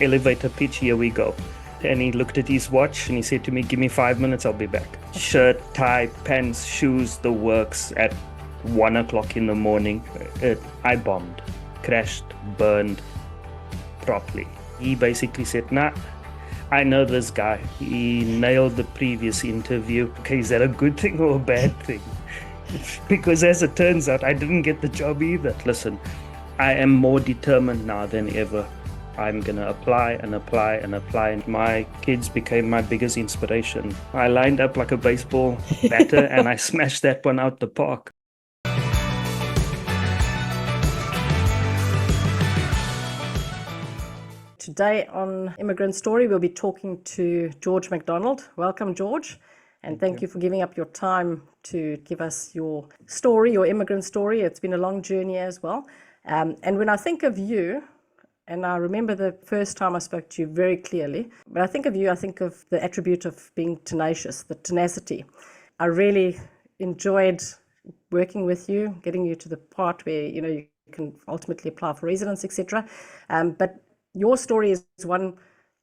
elevator pitch, here we go. And he looked at his watch and he said to me, give me 5 minutes, I'll be back. Shirt, tie, pants, shoes, the works at 1 o'clock in the morning. I bombed, crashed, burned properly. He basically said, nah, I know this guy. He nailed the previous interview. Okay, is that a good thing or a bad thing? Because as it turns out, I didn't get the job either. Listen, I am more determined now than ever. I'm going to apply and apply and apply. And my kids became my biggest inspiration. I lined up like a baseball batter and I smashed that one out the park. Today on Immigrant Story, we'll be talking to George McDonald. Welcome, George. And thank you for giving up your time to give us your story, your immigrant story. It's been a long journey as well. And when I think of you, and I remember the first time I spoke to you very clearly, when I think of you, I think of the attribute of being tenacious, the tenacity. I really enjoyed working with you, getting you to the part where you can ultimately apply for residence, etc. But your story is one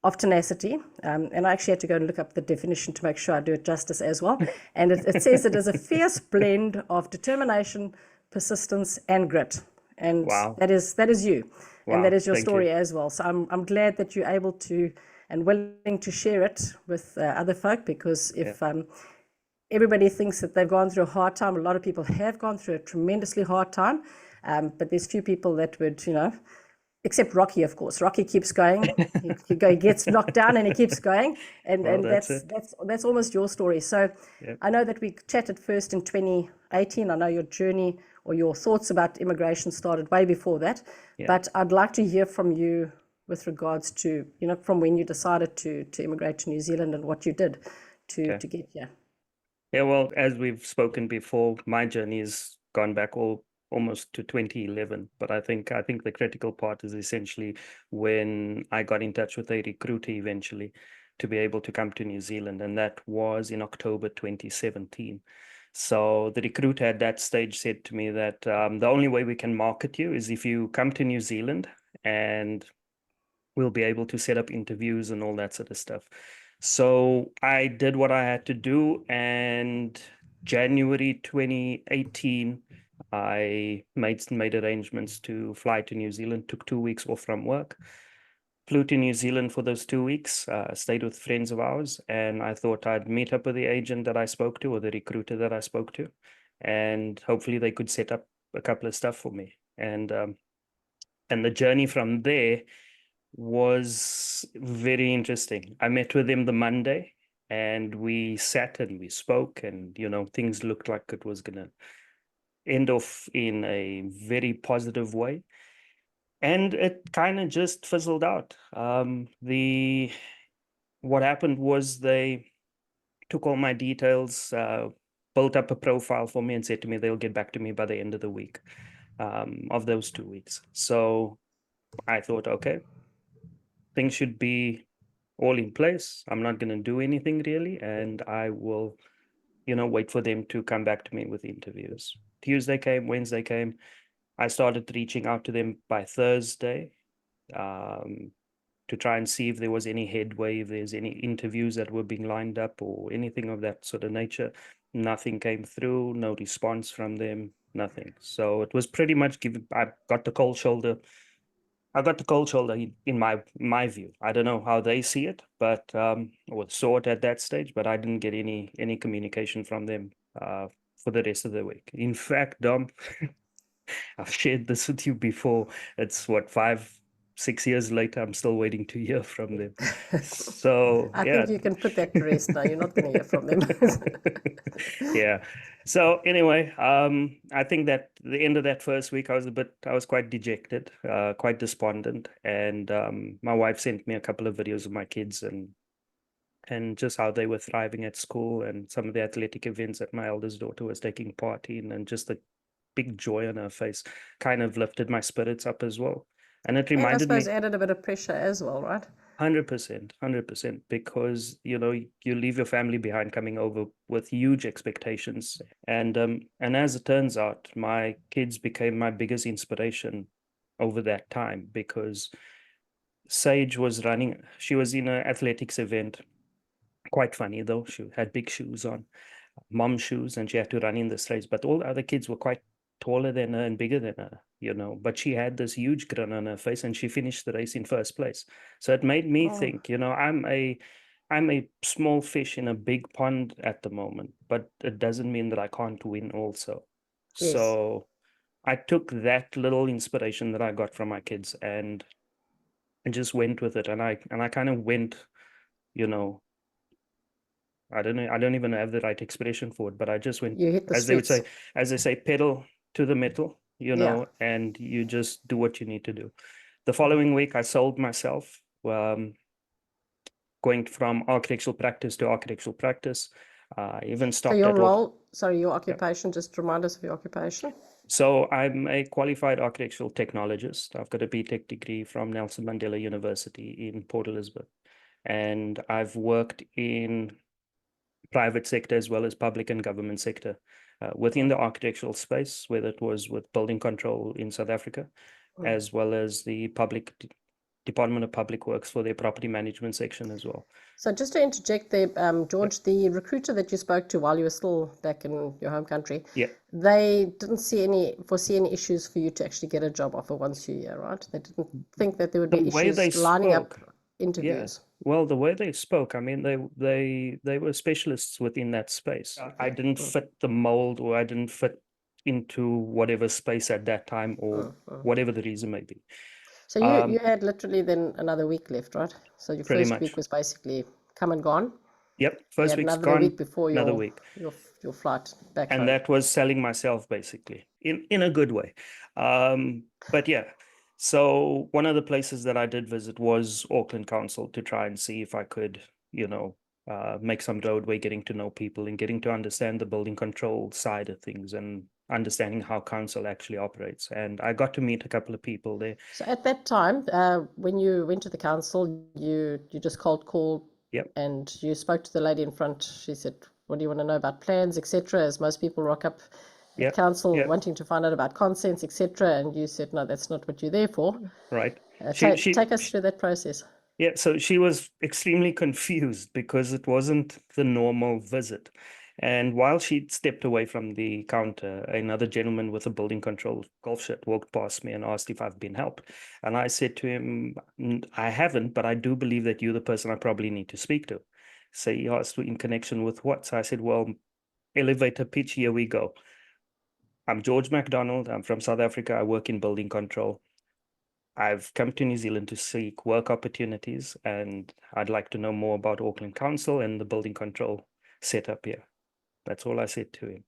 of tenacity, and I actually had to go and look up the definition to make sure I do it justice as well. And it says it is a fierce blend of determination, persistence, and grit. And Wow. that is you. Wow. And that is your Thank story you. as well. So I'm glad that you're able to and willing to share it with other folk, because if everybody thinks that they've gone through a hard time, a lot of people have gone through a tremendously hard time, but there's few people that would, except Rocky, of course. Rocky keeps going. He gets knocked down and he keeps going, and Well, and that's almost your story. So Yep. I know that we chatted first in 2018. I know your journey or your thoughts about immigration started way before that, Yeah. but I'd like to hear from you with regards to from when you decided to immigrate to New Zealand and what you did to get here. Yeah, well, as we've spoken before, my journey has gone back almost to 2011. But I think the critical part is essentially when I got in touch with a recruiter eventually to be able to come to New Zealand, and that was in October 2017. So the recruiter at that stage said to me that the only way we can market you is if you come to New Zealand, and we'll be able to set up interviews and all that sort of stuff. So I did what I had to do, and January 2018, I made arrangements to fly to New Zealand, took 2 weeks off from work, flew to New Zealand for those 2 weeks, stayed with friends of ours, and I thought I'd meet up with the agent that I spoke to or the recruiter that I spoke to, and hopefully they could set up a couple of stuff for me. And the journey from there was very interesting. I met with him the Monday and we sat and we spoke, and things looked like it was gonna end off in a very positive way. And it kind of just fizzled out. What happened was they took all my details, built up a profile for me, and said to me they'll get back to me by the end of the week, of those 2 weeks. So I thought, okay, things should be all in place. I'm not going to do anything really, and I will, wait for them to come back to me with interviews. Tuesday came, Wednesday came. I started reaching out to them by Thursday, to try and see if there was any headway, if there's any interviews that were being lined up or anything of that sort of nature. Nothing came through, no response from them, nothing. So it was pretty much I got the cold shoulder. I got the cold shoulder in my view. I don't know how they see it, but or saw it at that stage, but I didn't get any communication from them for the rest of the week. In fact, Dom, I've shared this with you before. It's what, 5, 6 years later, I'm still waiting to hear from them. So I yeah. think you can put that to rest now. You're not going to hear from them. Yeah. So anyway, I think that the end of that first week, I was quite dejected, quite despondent, and my wife sent me a couple of videos of my kids and just how they were thriving at school and some of the athletic events that my eldest daughter was taking part in, and just the big joy on her face kind of lifted my spirits up as well. And it And I reminded suppose me added a bit of pressure as well, right? 100%, 100%, because you leave your family behind coming over with huge expectations, and as it turns out, my kids became my biggest inspiration over that time, because Sage was running, she was in an athletics event. Quite funny though, she had big shoes on, mom shoes, and she had to run in this race. But all the other kids were quite taller than her and bigger than her, but she had this huge grin on her face and she finished the race in first place. So it made me think, I'm a small fish in a big pond at the moment, but it doesn't mean that I can't win also. Yes. So I took that little inspiration that I got from my kids and just went with it. And I kind of went, I don't know, I don't even have the right expression for it, but I just went, You hit the as they would streets. say, as they say, pedal to the metal, Yeah. and you just do what you need to do. The following week, I sold myself, going from architectural practice to architectural practice. Even So stopped your at role, sorry, your occupation, just remind us of your occupation. So I'm a qualified architectural technologist. I've got a BTech degree from Nelson Mandela University in Port Elizabeth. And I've worked in private sector as well as public and government sector within the architectural space, whether it was with building control in South Africa, as well as the Department of Public Works for their property management section as well. So just to interject there, George, the recruiter that you spoke to while you were still back in your home country, they didn't foresee any issues for you to actually get a job offer once you're here, right? They didn't think that there would be issues lining up interviews. Well, the way they spoke, I mean, they were specialists within that space. I didn't fit the mold, or I didn't fit into whatever space at that time, or whatever the reason may be. So you had literally then another week left, right? So your first week was basically come and gone. Yep, first week's another gone. Week before another week. Your flight back and home. That was selling myself basically in a good way. But yeah. So one of the places that I did visit was Auckland Council to try and see if I could, make some roadway, getting to know people and getting to understand the building control side of things and understanding how council actually operates. And I got to meet a couple of people there. So at that time, when you went to the council, you just cold called. Yep. And you spoke to the lady in front. She said, "What do you want to know about plans, etc.?" As most people rock up at council wanting to find out about consents, etc. And you said, "No, that's not what you're there for." Right. Take us through that process. Yeah, so she was extremely confused because it wasn't the normal visit. And while she stepped away from the counter, another gentleman with a building control golf shirt walked past me and asked if I've been helped. And I said to him, I haven't, but I do believe that you're the person I probably need to speak to. So he asked, in connection with what? So I said, well, elevator pitch, here we go. I'm George McDonald. I'm from South Africa. I work in building control. I've come to New Zealand to seek work opportunities, and I'd like to know more about Auckland Council and the building control setup here. That's all I said to him.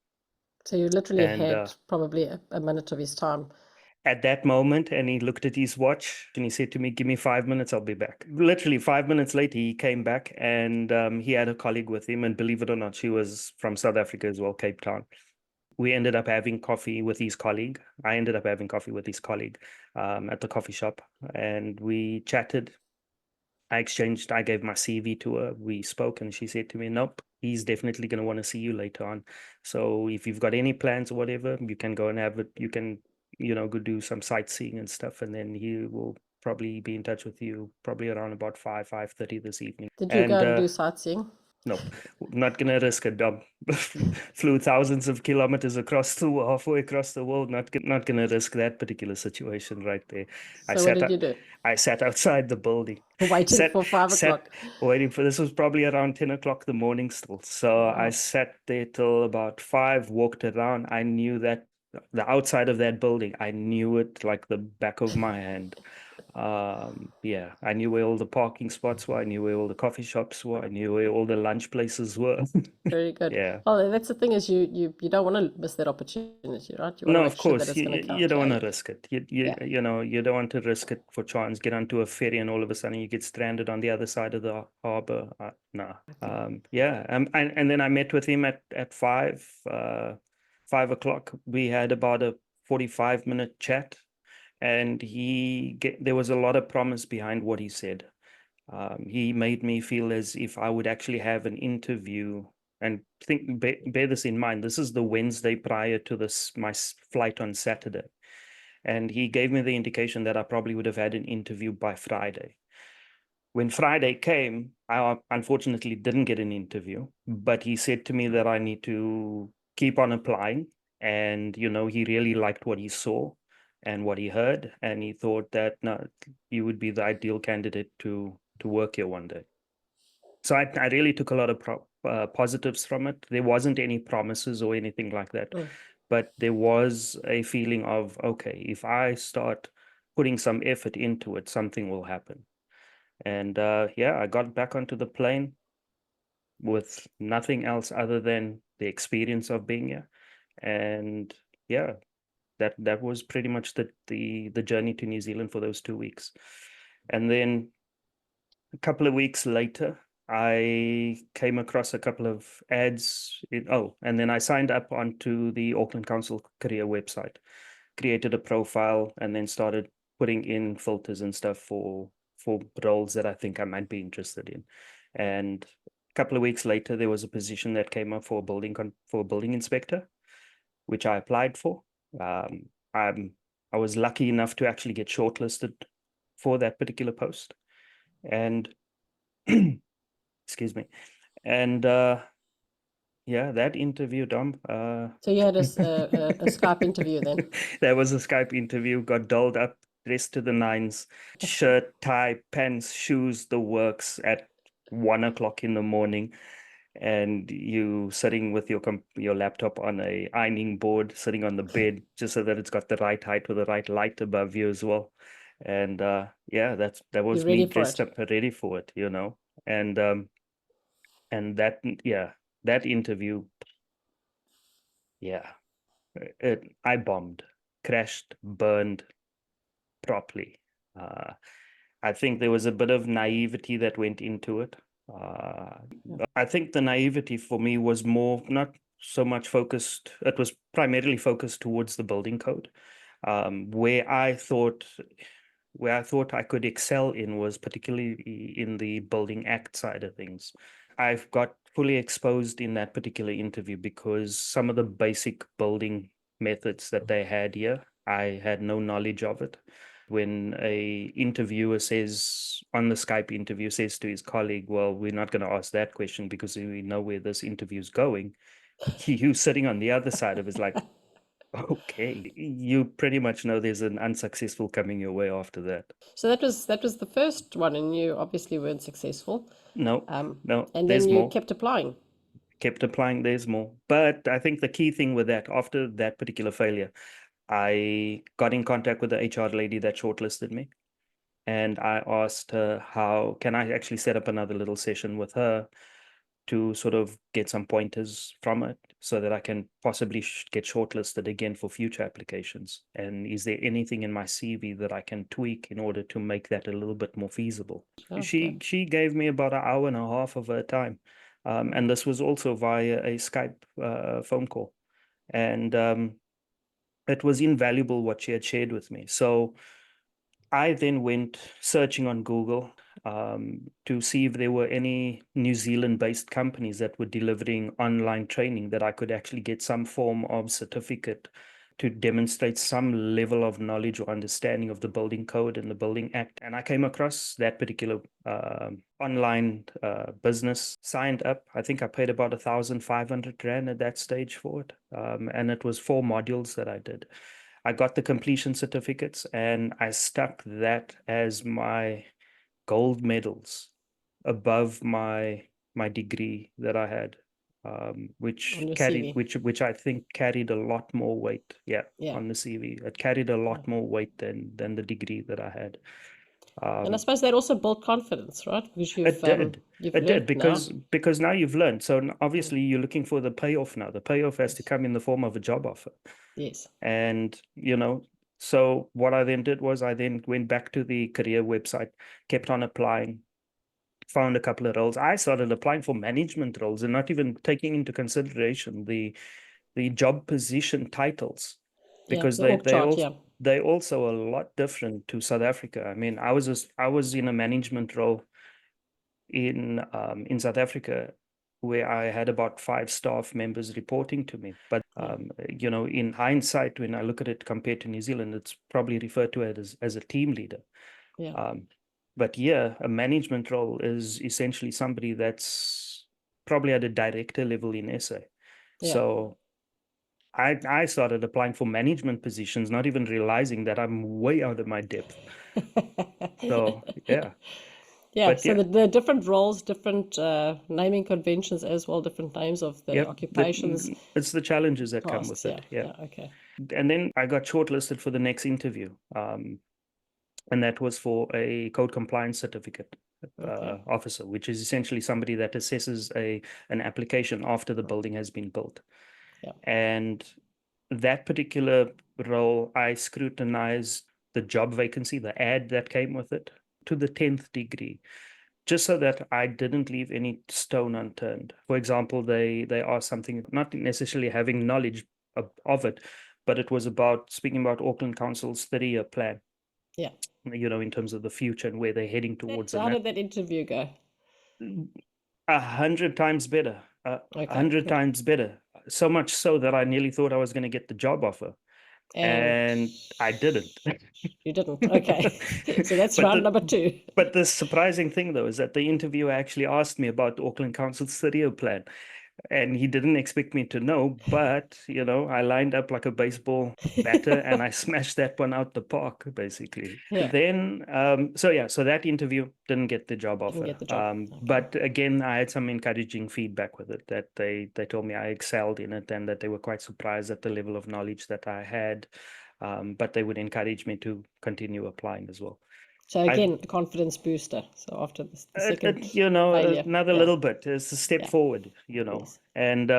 So you literally had probably a minute of his time. At that moment, and he looked at his watch and he said to me, give me 5 minutes, I'll be back. Literally 5 minutes later, he came back, and he had a colleague with him. And believe it or not, she was from South Africa as well, Cape Town. We ended up having coffee with his colleague. I ended up having coffee with his colleague at the coffee shop, and we chatted. I gave my CV to her. We spoke, and she said to me, nope, he's definitely going to want to see you later on. So if you've got any plans or whatever, you can go and have it. You can, go do some sightseeing and stuff, and then he will probably be in touch with you probably around about 5:30 this evening. Did you go and do sightseeing? Nope, not going to risk it, Dom. Flew thousands of kilometers halfway across the world. Not going to risk that particular situation right there. So what did you do? I sat outside the building. Waiting for 5 o'clock. Waiting for, this was probably around 10 o'clock the morning still. So I sat there till about 5, walked around. I knew that the outside of that building, I knew it like the back of my hand. I knew where all the parking spots were. I knew where all the coffee shops were. I knew where all the lunch places were. Very good. Yeah. Well, that's the thing, is you don't want to miss that opportunity, right? You want No, to make of course, sure that it's going to count. you don't want to risk it. You know, you don't want to risk it for chance. Get onto a ferry and all of a sudden you get stranded on the other side of the harbor. No. And then I met with him at 5 o'clock. We had about a 45-minute chat. And there was a lot of promise behind what he said. He made me feel as if I would actually have an interview. And bear this in mind, this is the Wednesday prior to my flight on Saturday. And he gave me the indication that I probably would have had an interview by Friday. When Friday came, I unfortunately didn't get an interview, but he said to me that I need to keep on applying. And, he really liked what he saw and what he heard. And he thought that, no, you would be the ideal candidate to work here one day. So I really took a lot of positives from it. There wasn't any promises or anything like that, but there was a feeling of, okay, if I start putting some effort into it, something will happen. And I got back onto the plane with nothing else other than the experience of being here. And that was pretty much the journey to New Zealand for those 2 weeks. And then a couple of weeks later, I came across a couple of ads. And then I signed up onto the Auckland Council career website, created a profile, and then started putting in filters and stuff for roles that I think I might be interested in. And a couple of weeks later, there was a position that came up for a building inspector, which I applied for. I was lucky enough to actually get shortlisted for that particular post. And excuse me. And that interview, Dom. So you had a Skype interview then? There was a Skype interview, got dolled up, dressed to the nines, shirt, tie, pants, shoes, the works at 1 o'clock in the morning. And you sitting with your laptop on a ironing board, sitting on the bed, just so that it's got the right height with the right light above you as well. And that was You're ready me for dressed it. up, ready for it, and that interview, I bombed, crashed, burned properly. I think there was a bit of naivety that went into it. I think the naivety for me was more not so much focused. It was primarily focused towards the building code, where I thought I could excel in was particularly in the Building Act side of things. I've got fully exposed in that particular interview because some of the basic building methods that they had here, I had no knowledge of it. When a interviewer says on the Skype interview says to his colleague, well, we're not going to ask that question because we know where this interview is going. You sitting on the other side of it is like, okay, you pretty much know there's an unsuccessful coming your way after that. So that was the first one, and you obviously weren't successful. No, And there's then you more. kept applying. Kept applying, there's more. But I think the key thing with that, after that particular failure, I got in contact with the HR lady that shortlisted me. And I asked her, how can I actually set up another little session with her to sort of get some pointers from it so that I can possibly get shortlisted again for future applications? And is there anything in my CV that I can tweak in order to make that a little bit more feasible? Okay. She gave me about an hour and a half of her time. And this was also via a Skype phone call. And it was invaluable what she had shared with me. So I then went searching on Google to see if there were any New Zealand-based companies that were delivering online training that I could actually get some form of certificate to demonstrate some level of knowledge or understanding of the building code and the Building Act. And I came across that particular online business, signed up. I think I paid about 1,500 Rand at that stage for it. And it was 4 modules that I did. I got the completion certificates and I stuck that as my gold medals above my degree that I had, which On your carried CV. which I think carried a lot more weight. Yeah. On the CV, it carried a lot more weight than the degree that I had. And I suppose that also built confidence, right? Because It did. you've It did learned now. because now you've learned. So obviously you're looking for the payoff now. The payoff has to come in the form of a job offer. Yes. And, so what I then did was I then went back to the career website, kept on applying, found a couple of roles. I started applying for management roles and not even taking into consideration the job position titles, Yeah, because the org chart, they also a lot different to South Africa. I mean, I was in a management role in South Africa where I had about 5 staff members reporting to me. But, in hindsight, when I look at it compared to New Zealand, it's probably referred to as a team leader. Yeah. But yeah, a management role is essentially somebody that's probably at a director level in SA. Yeah. So I started applying for management positions, not even realizing that I'm way out of my depth. So yeah, Yeah, but so yeah, the different roles, different naming conventions as well, different names of the yep. occupations, It's the challenges that come tasks. with Yeah, it. Yeah. yeah, okay. And then I got shortlisted for the next interview. And that was for a code compliance certificate Okay. officer, which is essentially somebody that assesses an application after the building has been built. Yeah. And that particular role, I scrutinized the job vacancy, the ad that came with it, to the 10th degree, just so that I didn't leave any stone unturned. For example, they asked something, not necessarily having knowledge of it, but it was about speaking about Auckland Council's 30-year plan, Yeah. in terms of the future and where they're heading towards. So And how that did that interview go? 100 times better, a Okay, hundred good. times better. So much so that I nearly thought I was going to get the job offer, And and I didn't. you didn't. Okay. So that's But round the number two. but the surprising thing though is that the interviewer actually asked me about Auckland Council's 30-year plan, and he didn't expect me to know, but I lined up like a baseball batter and I smashed that one out the park, basically. Yeah, Then, so that interview didn't get the job didn't offer. get the job. Okay. But again, I had some encouraging feedback with it, that they told me I excelled in it and that they were quite surprised at the level of knowledge that I had. But they would encourage me to continue applying as well. So I, again, a confidence booster. So after the second failure. another Yeah, little bit is a step yeah, forward, yes. and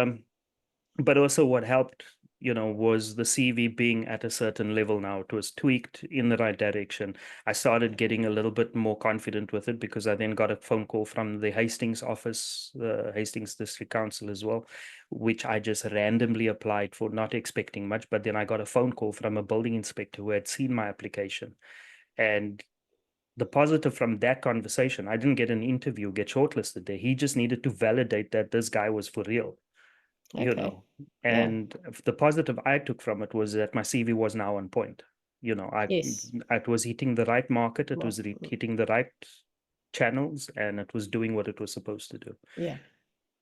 but also what helped, was the CV being at a certain level now. It was tweaked in the right direction. I started getting a little bit more confident with it because I then got a phone call from the Hastings office, the Hastings District Council as well, which I just randomly applied for, not expecting much. But then I got a phone call from a building inspector who had seen my application. And the positive from that conversation, I didn't get an interview, get shortlisted there. He just needed to validate that this guy was for real, Okay. Yeah. and the positive I took from it was that my CV was now on point. Yes. It was hitting the right market, it Well, was hitting the right channels, and it was doing what it was supposed to do. yeah.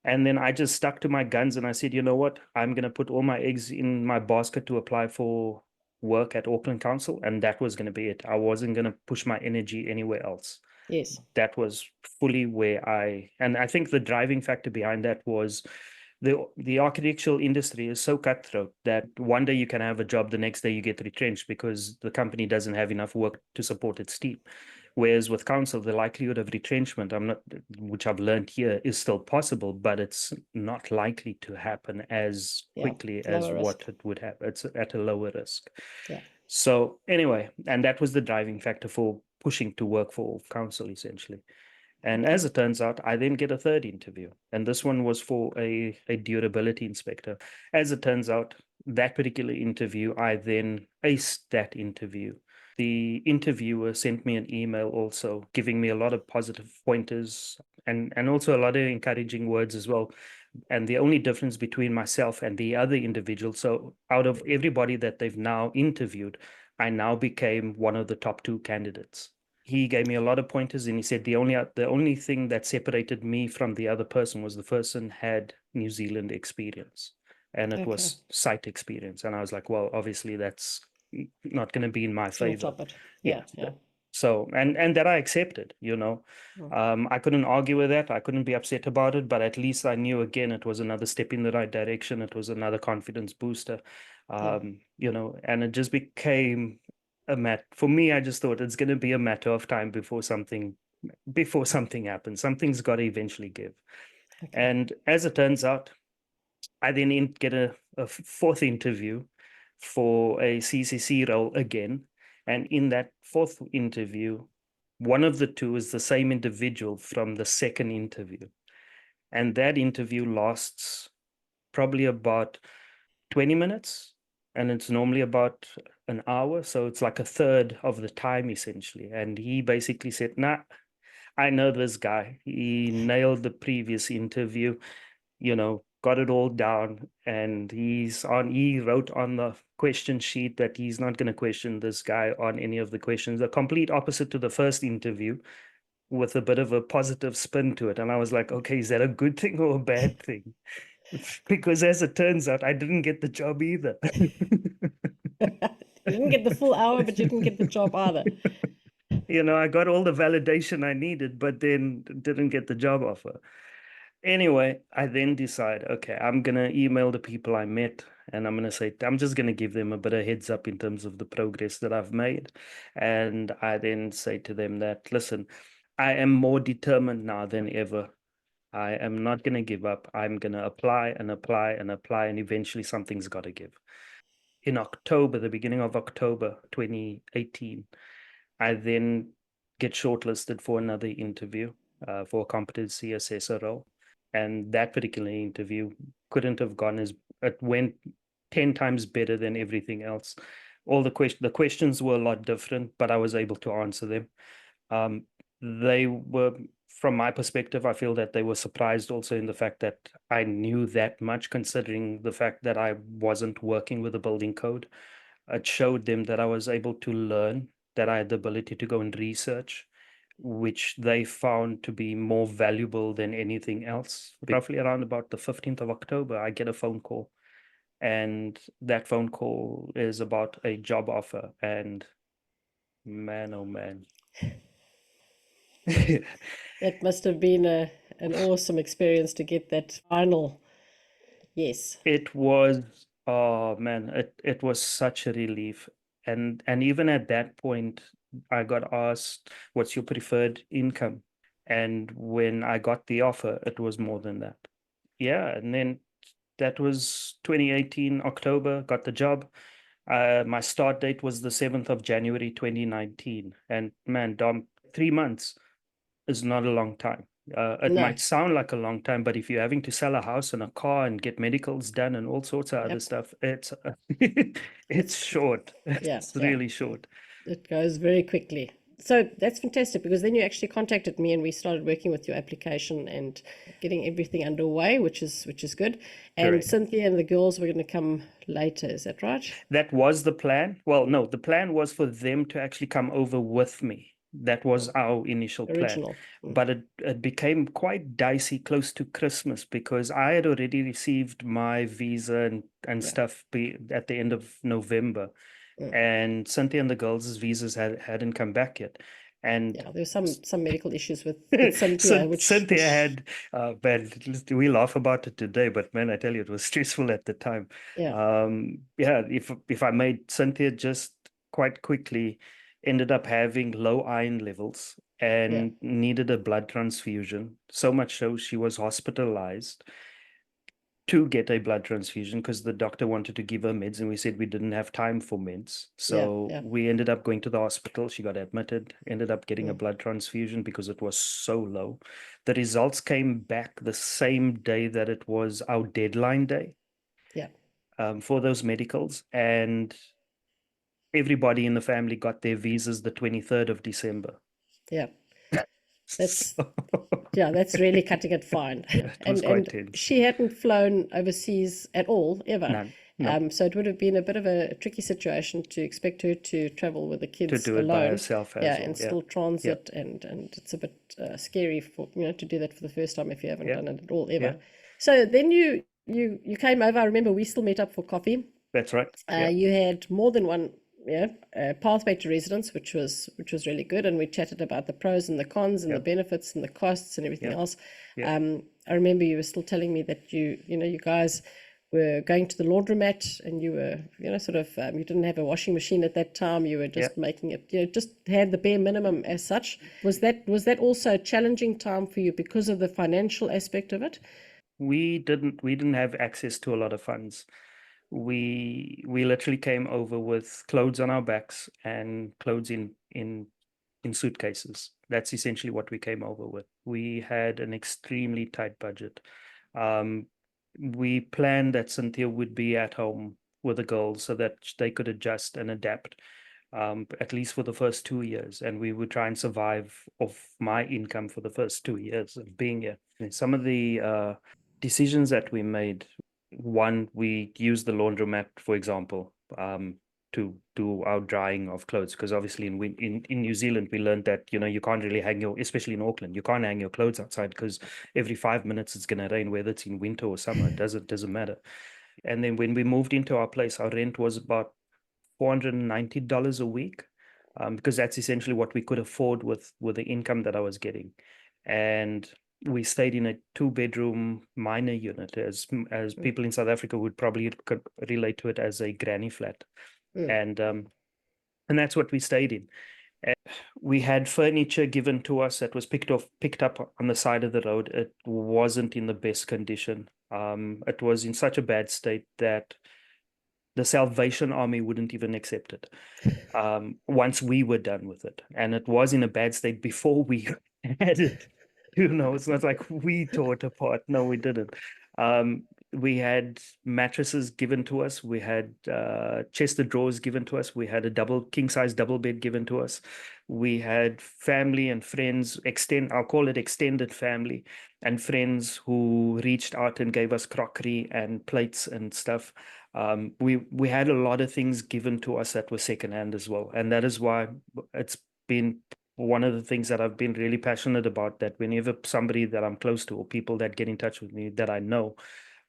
And then I just stuck to my guns and I said, you know what? I'm going to put all my eggs in my basket to apply for work at Auckland Council. And that was going to be it. I wasn't going to push my energy anywhere else. Yes. That was fully and I think the driving factor behind that was the architectural industry is so cutthroat that one day you can have a job, the next day you get retrenched because the company doesn't have enough work to support its team. Whereas with council, the likelihood of retrenchment, which I've learned here, is still possible, but it's not likely to happen as Yeah. quickly as Lower what risk. it would have. It's at a lower risk. Yeah. So anyway, and that was the driving factor for pushing to work for council, essentially. And Okay. as it turns out, I then get a third interview. And this one was for a durability inspector. As it turns out, that particular interview, I then aced that interview. The interviewer sent me an email also giving me a lot of positive pointers and also a lot of encouraging words as well. And the only difference between myself and the other individual, so out of everybody that they've now interviewed, I now became one of the top 2 candidates. He gave me a lot of pointers and he said the only thing that separated me from the other person was the person had New Zealand experience and it Okay. was site experience. And I was like, well, obviously that's not going to be in my It's gonna favor. top it. Yeah. Yeah. Yeah. So, and that I accepted, I couldn't argue with that. I couldn't be upset about it, but at least I knew again, it was another step in the right direction. It was another confidence booster, Yeah. And it just became for me, I just thought it's going to be a matter of time before something happens. Something's got to eventually give. Okay. And as it turns out, I then get a fourth interview for a CCC role again. And in that fourth interview, one of the two is the same individual from the second interview. And that interview lasts probably about 20 minutes. And it's normally about an hour. So it's like a third of the time, essentially. And he basically said, nah, I know this guy. He nailed the previous interview. got it all down, and he wrote on the question sheet that he's not going to question this guy on any of the questions, the complete opposite to the first interview, with a bit of a positive spin to it. And I was like, okay, is that a good thing or a bad thing? Because as it turns out, I didn't get the job either. You didn't get the full hour, but you didn't get the job either. I got all the validation I needed, but then didn't get the job offer. Anyway, I then decide, okay, I'm going to email the people I met, and I'm going to say, I'm just going to give them a bit of heads up in terms of the progress that I've made. And I then say to them that, listen, I am more determined now than ever. I am not going to give up. I'm going to apply and apply and apply, and eventually something's got to give. In October, the beginning of October 2018, I then get shortlisted for another interview for a competency assessor role. And that particular interview couldn't have gone it went 10 times better than everything else. All the questions were a lot different, but I was able to answer them. They were, from my perspective, I feel that they were surprised also in the fact that I knew that much, considering the fact that I wasn't working with the building code. It showed them that I was able to learn, that I had the ability to go and research, which they found to be more valuable than anything else. Roughly around about the 15th of October, I get a phone call. And that phone call is about a job offer. And man, oh man. That must have been an awesome experience to get that final yes. It was, oh man, it was such a relief. And even at that point, I got asked, what's your preferred income? And when I got the offer, it was more than that. Yeah, and then that was 2018, October, got the job. My start date was the 7th of January, 2019. And man, Dom, 3 months is not a long time. It No. might sound like a long time, but if you're having to sell a house and a car and get medicals done and all sorts of other Yep. stuff, it's short. Yeah, It's really short. it goes very quickly. So that's fantastic, because then you actually contacted me and we started working with your application and getting everything underway, which is good. And Correct. Cynthia and the girls were going to come later. Is that right? That was the plan. Well, no, the plan was for them to actually come over with me. That was our initial Original. plan. But it became quite dicey close to Christmas, because I had already received my visa and stuff at the end of November. And Cynthia and the girls' visas hadn't come back yet. And yeah, there's some medical issues with Cynthia, Cynthia had, man, we laugh about it today, but man, I tell you, it was stressful at the time. Yeah. If I made Cynthia just quite quickly ended up having low iron levels and needed a blood transfusion, so much so she was hospitalized to get a blood transfusion because the doctor wanted to give her meds and we said we didn't have time for meds. So we ended up going to the hospital. She got admitted, ended up getting a blood transfusion because it was so low. The results came back the same day that it was our deadline day for those medicals. And everybody in the family got their visas the 23rd of December. Yeah. That's really cutting it fine. It was quite tense. She hadn't flown overseas at all, ever. No. So it would have been a bit of a tricky situation to expect her to travel with the kids to do alone. It by herself as well. And still transit, and it's a bit scary for to do that for the first time if you haven't done it at all ever. So then you came over. I remember we still met up for coffee. That's right. You had more than one pathway to residence, which was really good, and we chatted about the pros and the cons and the benefits and the costs and everything else. I remember you were still telling me that you guys were going to the laundromat and you were you didn't have a washing machine at that time. You were just making it, just had the bare minimum as such. Was that also a challenging time for you because of the financial aspect of it? We didn't have access to a lot of funds. We literally came over with clothes on our backs and clothes in suitcases. That's essentially what we came over with. We had an extremely tight budget. We planned that Cynthia would be at home with the girls so that they could adjust and adapt, at least for the first 2 years. And we would try and survive off my income for the first 2 years of being here. And some of the decisions that we made. One, we used the laundromat, for example, to do our drying of clothes, because obviously in New Zealand we learned that you can't really hang your, especially in Auckland, you can't hang your clothes outside because every 5 minutes it's going to rain, whether it's in winter or summer. It doesn't matter. And then when we moved into our place, our rent was about $490 a week, because that's essentially what we could afford with the income that I was getting. And we stayed in a 2-bedroom minor unit, as people in South Africa would probably relate to it as a granny flat. And that's what we stayed in. And we had furniture given to us that was picked up on the side of the road. It wasn't in the best condition. It was in such a bad state that the Salvation Army wouldn't even accept it once we were done with it. And it was in a bad state before we had it. It's not like we tore it apart. No, we didn't. We had mattresses given to us. We had chest of drawers given to us. We had a king size double bed given to us. We had family and friends, I'll call it extended family and friends, who reached out and gave us crockery and plates and stuff. We had a lot of things given to us that were secondhand as well. And that is why it's been one of the things that I've been really passionate about, that whenever somebody that I'm close to or people that get in touch with me that I know,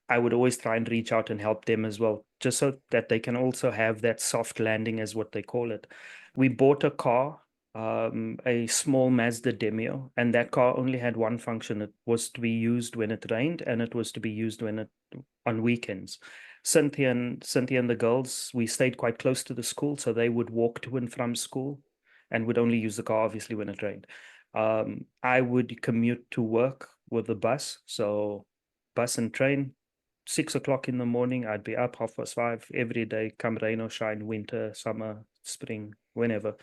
I would always try and reach out and help them as well, just so that they can also have that soft landing, as what they call it. We bought a car, a small Mazda Demio, and that car only had one function. It was to be used when it rained, and it was to be used on weekends. Cynthia and the girls, we stayed quite close to the school, so they would walk to and from school and would only use the car, obviously, when it rained. I would commute to work with the bus, so bus and train. 6 o'clock in the morning, I'd be up 5:30 every day, come rain or shine, winter, summer, spring, whenever.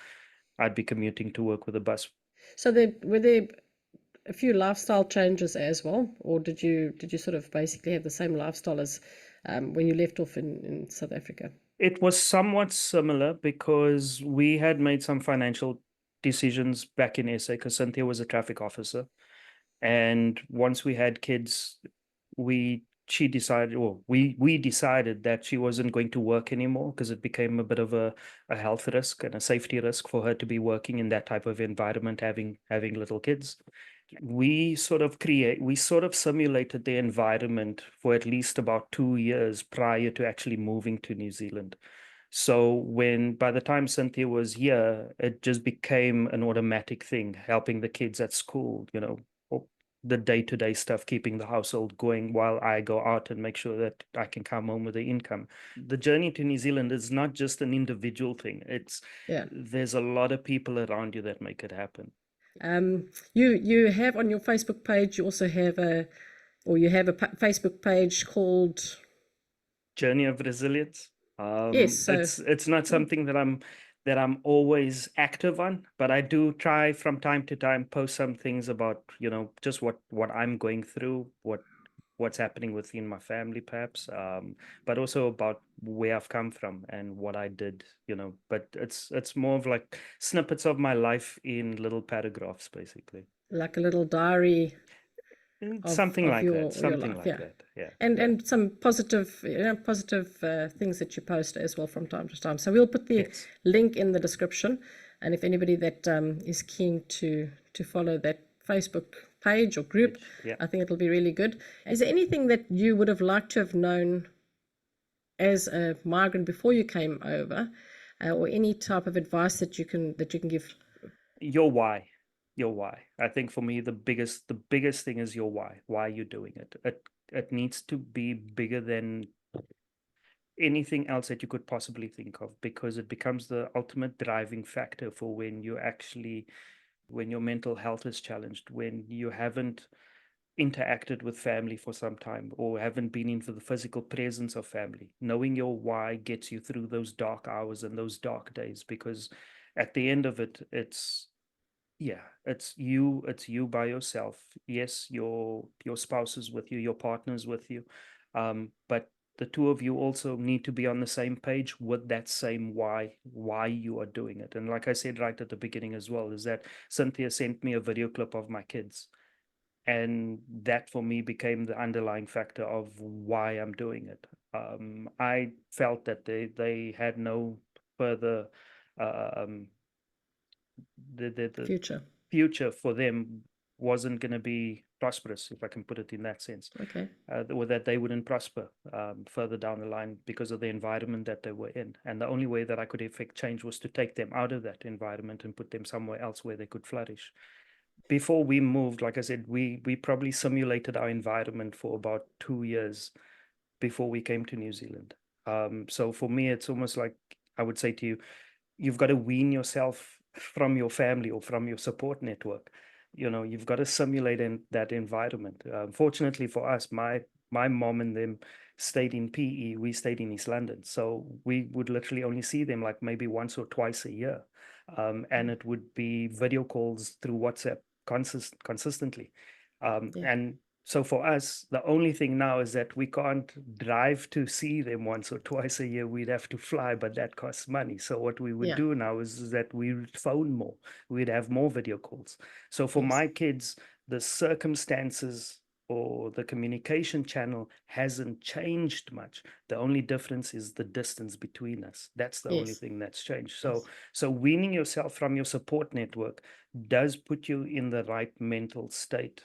I'd be commuting to work with a bus. So were there a few lifestyle changes as well, or did you sort of basically have the same lifestyle as when you left off in South Africa? It was somewhat similar, because we had made some financial decisions back in SA, because Cynthia was a traffic officer. And once we had kids, she decided, or we decided that she wasn't going to work anymore, because it became a bit of a health risk and a safety risk for her to be working in that type of environment, having little kids. We sort of simulated the environment for at least about 2 years prior to actually moving to New Zealand. So by the time Cynthia was here, it just became an automatic thing, helping the kids at school, the day-to-day stuff, keeping the household going while I go out and make sure that I can come home with the income. The journey to New Zealand is not just an individual thing. There's a lot of people around you that make it happen. You have on your Facebook page, you also have you have a Facebook page called Journey of Resilience. Yes, so it's not something that I'm always active on, but I do try from time to time post some things about, just what I'm going through, what's happening within my family, perhaps, but also about where I've come from and what I did, but it's more of like snippets of my life in little paragraphs, basically. like a little diary Something of like your that. Something life, like that. Yeah. And some positive things that you post as well from time to time. So we'll put the link in the description, and if anybody that is keen to follow that Facebook page or group, I think it'll be really good. Is there anything that you would have liked to have known as a migrant before you came over, or any type of advice that you can give? Your why. I think for me, the biggest thing is your why. Why are you doing it? It needs to be bigger than anything else that you could possibly think of, because it becomes the ultimate driving factor for when your mental health is challenged, when you haven't interacted with family for some time, or haven't been into the physical presence of family. Knowing your why gets you through those dark hours and those dark days, because at the end of it, it's you by yourself. Yes, your spouse is with you, your partner is with you, but the two of you also need to be on the same page with that same why you are doing it. And like I said right at the beginning as well, is that Cynthia sent me a video clip of my kids, And that for me became the underlying factor of why I'm doing it. I felt that they had no further um, the Future. future for them wasn't going to be prosperous, if I can put it in that sense, Okay. or that they wouldn't prosper further down the line because of the environment that they were in. And the only way that I could effect change was to take them out of that environment and put them somewhere else where they could flourish. Before we moved, like I said, we probably simulated our environment for about 2 years before we came to New Zealand. So for me, it's almost like I would say to you, you've got to wean yourself from your family or from your support network. You've got to simulate in that environment. Fortunately for us, my mom and them stayed in PE. We stayed in East London, so we would literally only see them like maybe once or twice a year, and it would be video calls through WhatsApp consistently. Yeah. And so for us, the only thing now is that we can't drive to see them once or twice a year. We'd have to fly, but that costs money. So what we would Yeah. do now is that we would phone more. We'd have more video calls. So for Yes. my kids, the circumstances or the communication channel hasn't changed much. The only difference is the distance between us. That's the only Yes. thing that's changed. Yes. So weaning yourself from your support network does put you in the right mental state,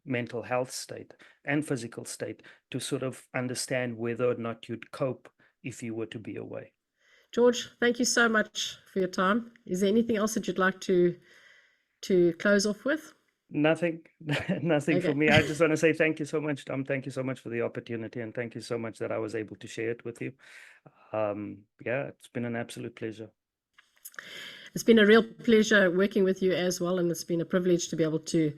mental health state and physical state to sort of understand whether or not you'd cope if you were to be away. George, thank you so much for your time. Is there anything else that you'd like to close off with? Nothing, nothing for Okay. me. I just want to say thank you so much, Tom. Thank you so much for the opportunity, and thank you so much that I was able to share it with you. Yeah, it's been an absolute pleasure. It's been a real pleasure working with you as well, and it's been a privilege to be able to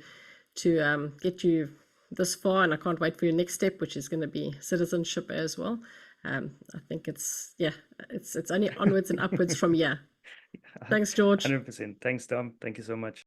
get you this far, and I can't wait for your next step, which is going to be citizenship as well. I think it's only onwards and upwards from here. Thanks, George. 100%. Thanks, Tom. Thank you so much.